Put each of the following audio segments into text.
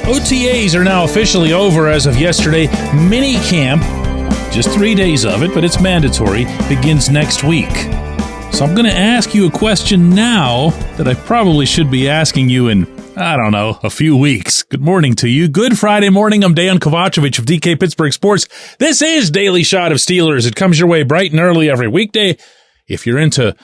OTAs are now officially over as of yesterday. Mini camp, just 3 days of it, but it's mandatory, begins next week. So I'm going to ask you a question now that I probably should be asking you in, I don't know, a few weeks. Good morning to you. Good Friday morning. I'm Dejan Kovacevic of DK Pittsburgh Sports. This is Daily Shot of Steelers. It comes your way bright and early every weekday. If you're into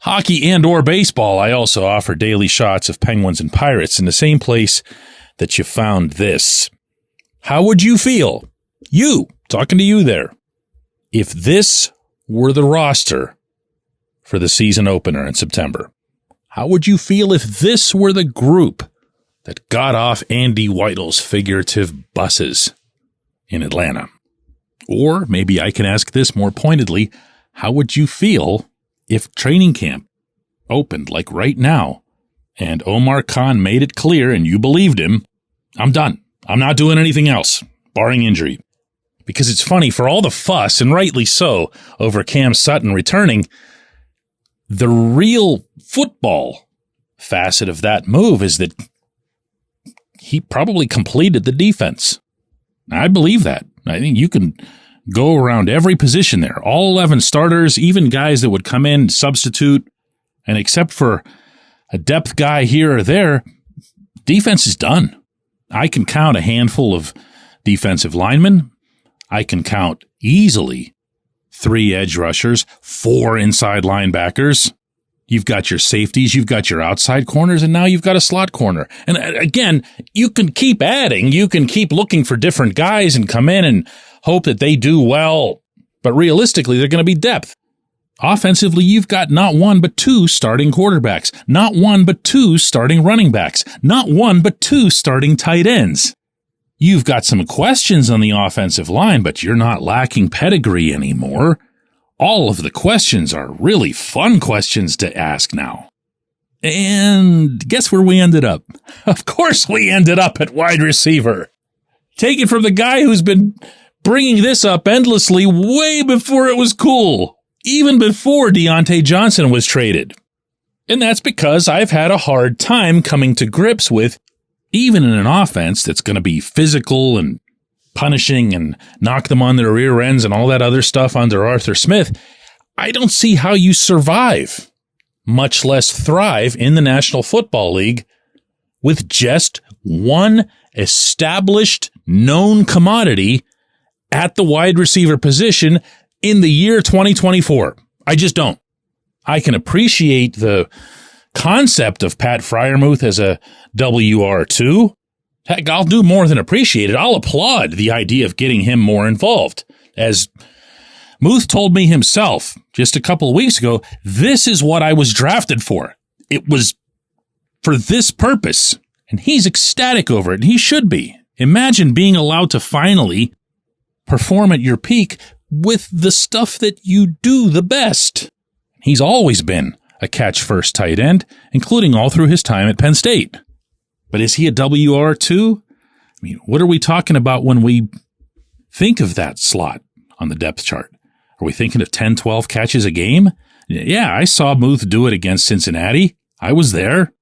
hockey and or baseball, I also offer daily shots of Penguins and Pirates in the same place that you found this. How would you feel, you, talking to you there, if this were the roster for the season opener in September? How would you feel if this were the group that got off Andy Weidl's figurative buses in Atlanta? Or maybe I can ask this more pointedly, how would you feel if training camp opened like right now and Omar Khan made it clear and you believed him, I'm done. I'm not doing anything else, barring injury? Because it's funny, for all the fuss, and rightly so, over Cam Sutton returning, the real football facet of that move is that he probably completed the defense. I believe that. I think you can go around every position there, all 11 starters, even guys that would come in, substitute, and except for a depth guy here or there, defense is done. I can count a handful of defensive linemen. I can count easily 3 edge rushers, 4 inside linebackers. You've got your safeties, you've got your outside corners, and now you've got a slot corner. And again, you can keep adding. You can keep looking for different guys and come in and hope that they do well. But realistically, they're going to be depth. Offensively, you've got not 1 but 2 starting quarterbacks, not 1 but 2 starting running backs, not 1 but 2 starting tight ends. You've got some questions on the offensive line, but you're not lacking pedigree anymore. All of the questions are really fun questions to ask now. And guess where we ended up? Of course we ended up at wide receiver. Take it from the guy who's been bringing this up endlessly way before it was cool. Even before Deontay Johnson was traded. And that's because I've had a hard time coming to grips with, even in an offense that's going to be physical and punishing and knock them on their rear ends and all that other stuff under Arthur Smith, I don't see how you survive, much less thrive in the National Football League with just one established, known commodity at the wide receiver position in the year 2024. I just don't. I can appreciate the concept of Pat Freiermuth as a WR2. Heck, I'll do more than appreciate it. I'll applaud the idea of getting him more involved. As Muth told me himself just a couple of weeks ago, this is what I was drafted for. It was for this purpose. And he's ecstatic over it, and he should be. Imagine being allowed to finally perform at your peak with the stuff that you do the best. He's always been a catch-first tight end, including all through his time at Penn State. But is he a WR2? I mean, what are we talking about when we think of that slot on the depth chart? Are we thinking of 10, 12 catches a game? Yeah, I saw Muth do it against Cincinnati. I was there.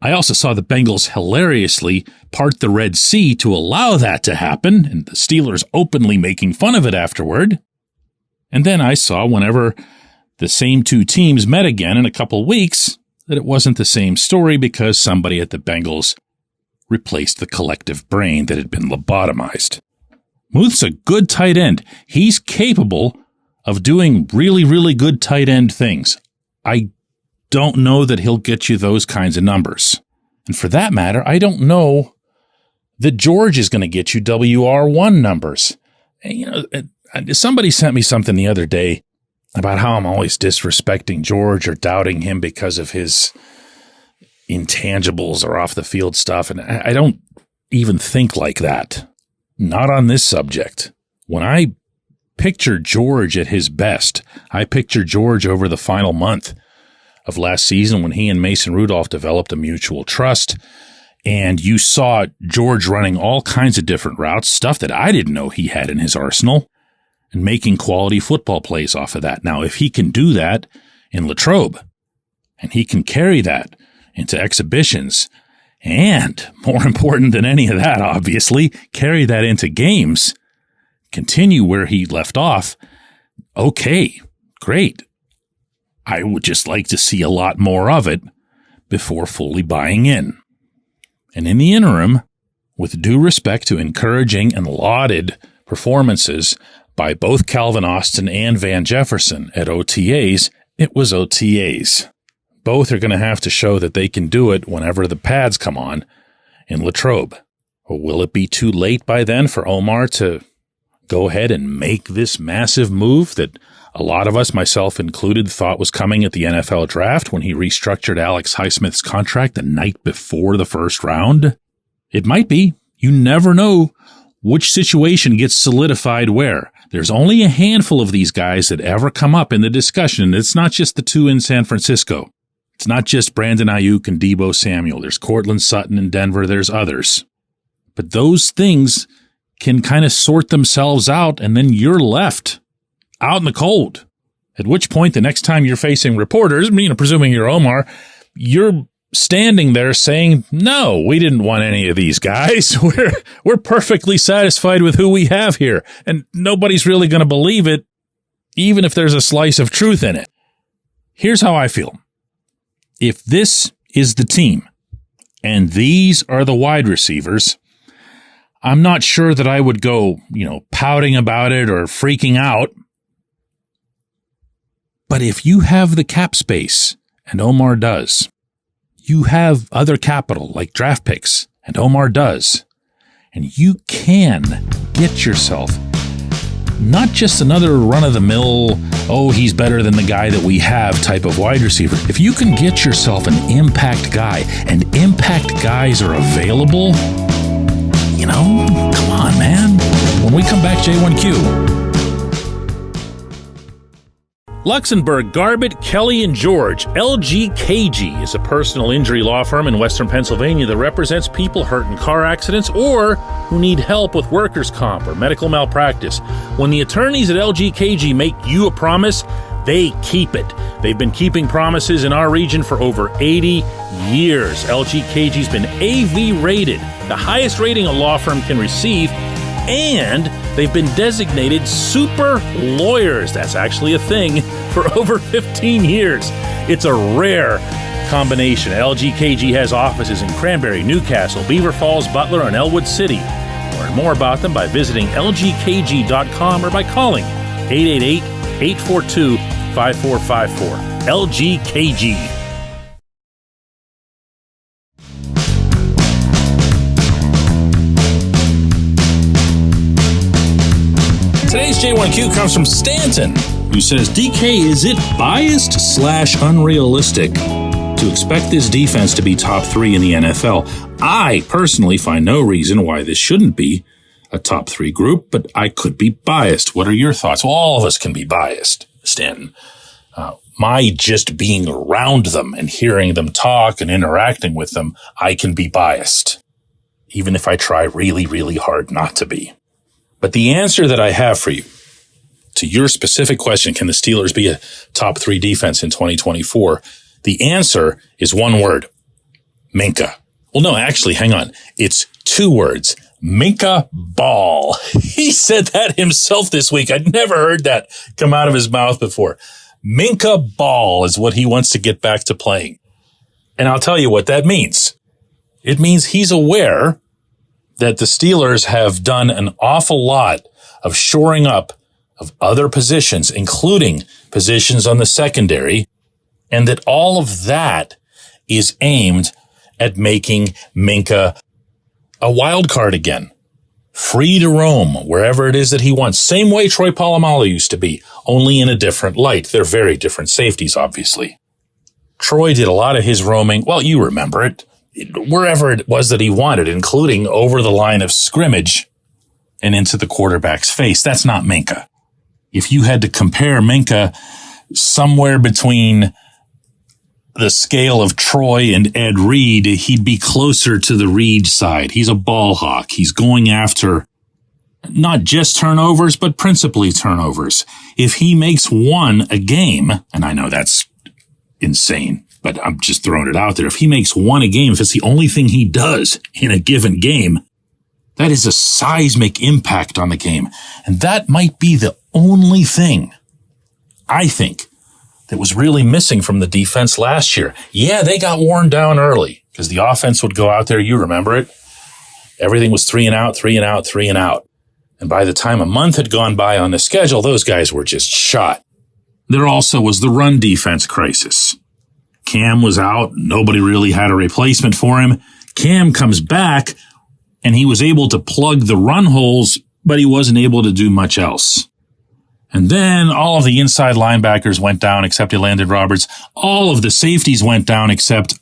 I also saw the Bengals hilariously part the Red Sea to allow that to happen, and the Steelers openly making fun of it afterward. And then I saw, whenever the same 2 teams met again in a couple weeks, that it wasn't the same story because somebody at the Bengals replaced the collective brain that had been lobotomized. Muth's a good tight end. He's capable of doing really, really good tight end things. I don't know that he'll get you those kinds of numbers. And for that matter, I don't know that George is going to get you WR1 numbers. And, you know, somebody sent me something the other day about how I'm always disrespecting George or doubting him because of his intangibles or off the field stuff. And I don't even think like that. Not on this subject. When I picture George at his best, I picture George over the final month of last season when he and Mason Rudolph developed a mutual trust, and you saw George running all kinds of different routes, stuff that I didn't know he had in his arsenal, and making quality football plays off of that. Now, if he can do that in Latrobe, and he can carry that into exhibitions And more important than any of that, obviously, carry that into games. Continue where he left off. Okay, great. I would just like to see a lot more of it before fully buying in. And in the interim, with due respect to encouraging and lauded performances by both Calvin Austin and Van Jefferson at OTAs, it was OTAs. Both are going to have to show that they can do it whenever the pads come on in Latrobe. Or will it be too late by then for Omar to go ahead and make this massive move that a lot of us, myself included, thought was coming at the NFL draft when he restructured Alex Highsmith's contract the night before the first round? It might be. You never know which situation gets solidified where. There's only a handful of these guys that ever come up in the discussion. It's not just the two in San Francisco. It's not just Brandon Ayuk and Deebo Samuel. There's Cortland Sutton in Denver. There's others. But those things can kind of sort themselves out, and then you're left out in the cold. At which point, the next time you're facing reporters, presuming you're Omar, you're standing there saying, no, we didn't want any of these guys. We're perfectly satisfied with who we have here. And nobody's really going to believe it, even if there's a slice of truth in it. Here's how I feel. If this is the team and these are the wide receivers, I'm not sure that I would go, pouting about it or freaking out. But if you have the cap space, and Omar does, you have other capital like draft picks, and Omar does, and you can get yourself not just another run-of-the-mill, he's better than the guy that we have type of wide receiver. If you can get yourself an impact guy, and impact guys are available, come on, man. When we come back, J1Q. Luxembourg, Garbett, Kelly & George. LGKG is a personal injury law firm in Western Pennsylvania that represents people hurt in car accidents or who need help with workers' comp or medical malpractice. When the attorneys at LGKG make you a promise, they keep it. They've been keeping promises in our region for over 80 years. LGKG's been AV rated, the highest rating a law firm can receive, and they've been designated super lawyers. That's actually a thing for over 15 years. It's a rare combination. LGKG has offices in Cranberry, Newcastle, Beaver Falls, Butler, and Elwood City. Learn more about them by visiting lgkg.com or by calling 888-842-5454. LGKG. Today's J1Q comes from Stanton, who says, DK, is it biased/unrealistic to expect this defense to be top 3 in the NFL? I personally find no reason why this shouldn't be a top 3 group, but I could be biased. What are your thoughts? Well, all of us can be biased, Stanton. My just being around them and hearing them talk and interacting with them, I can be biased, even if I try really, really hard not to be. But the answer that I have for you to your specific question, can the Steelers be a top 3 defense in 2024? The answer is one word, Minka. Well, no, actually, hang on. It's 2 words, Minka Ball. He said that himself this week. I'd never heard that come out of his mouth before. Minka Ball is what he wants to get back to playing. And I'll tell you what that means. It means he's aware that the Steelers have done an awful lot of shoring up of other positions, including positions on the secondary, and that all of that is aimed at making Minka a wild card again, free to roam wherever it is that he wants. Same way Troy Polamalu used to be, only in a different light. They're very different safeties, obviously. Troy did a lot of his roaming. Well, you remember it. Wherever it was that he wanted, including over the line of scrimmage and into the quarterback's face. That's not Minka. If you had to compare Minka somewhere between the scale of Troy and Ed Reed, he'd be closer to the Reed side. He's a ball hawk. He's going after not just turnovers, but principally turnovers. If he makes one a game, and I know that's insane, but I'm just throwing it out there. If he makes one a game, if it's the only thing he does in a given game, that is a seismic impact on the game. And that might be the only thing, I think, that was really missing from the defense last year. Yeah, they got worn down early because the offense would go out there. You remember it. Everything was 3 and out, 3 and out, 3 and out. And by the time a month had gone by on the schedule, those guys were just shot. There also was the run defense crisis. Cam was out. Nobody really had a replacement for him. Cam comes back, and he was able to plug the run holes, but he wasn't able to do much else. And then all of the inside linebackers went down except Elandon Roberts. All of the safeties went down except,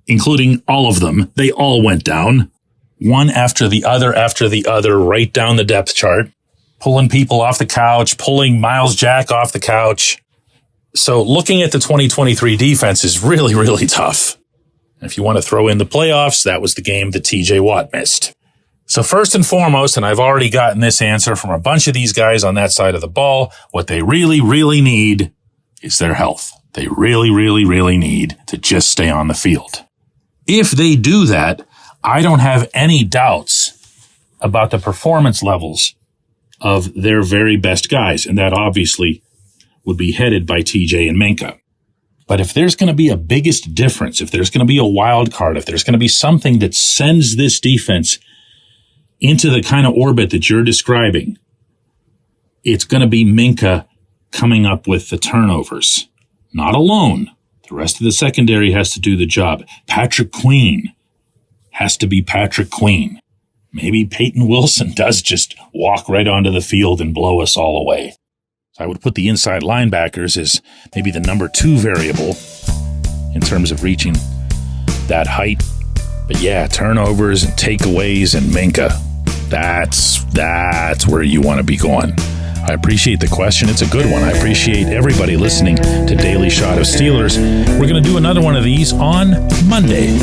including all of them. They all went down. One after the other, right down the depth chart. Pulling people off the couch, pulling Miles Jack off the couch. So looking at the 2023 defense is really, really tough. If you want to throw in the playoffs, that was the game that TJ Watt missed. So first and foremost, and I've already gotten this answer from a bunch of these guys on that side of the ball, what they really, really need is their health. They really, really, really need to just stay on the field. If they do that, I don't have any doubts about the performance levels of their very best guys, and that obviously would be headed by TJ and Minkah. But if there's going to be a biggest difference, if there's going to be a wild card, if there's going to be something that sends this defense into the kind of orbit that you're describing, it's going to be Minkah coming up with the turnovers. Not alone. The rest of the secondary has to do the job. Patrick Queen has to be Patrick Queen. Maybe Peyton Wilson does just walk right onto the field and blow us all away. So I would put the inside linebackers as maybe the number 2 variable in terms of reaching that height. But yeah, turnovers and takeaways and Minkah, that's where you want to be going. I appreciate the question. It's a good one. I appreciate everybody listening to Daily Shot of Steelers. We're going to do another one of these on Monday.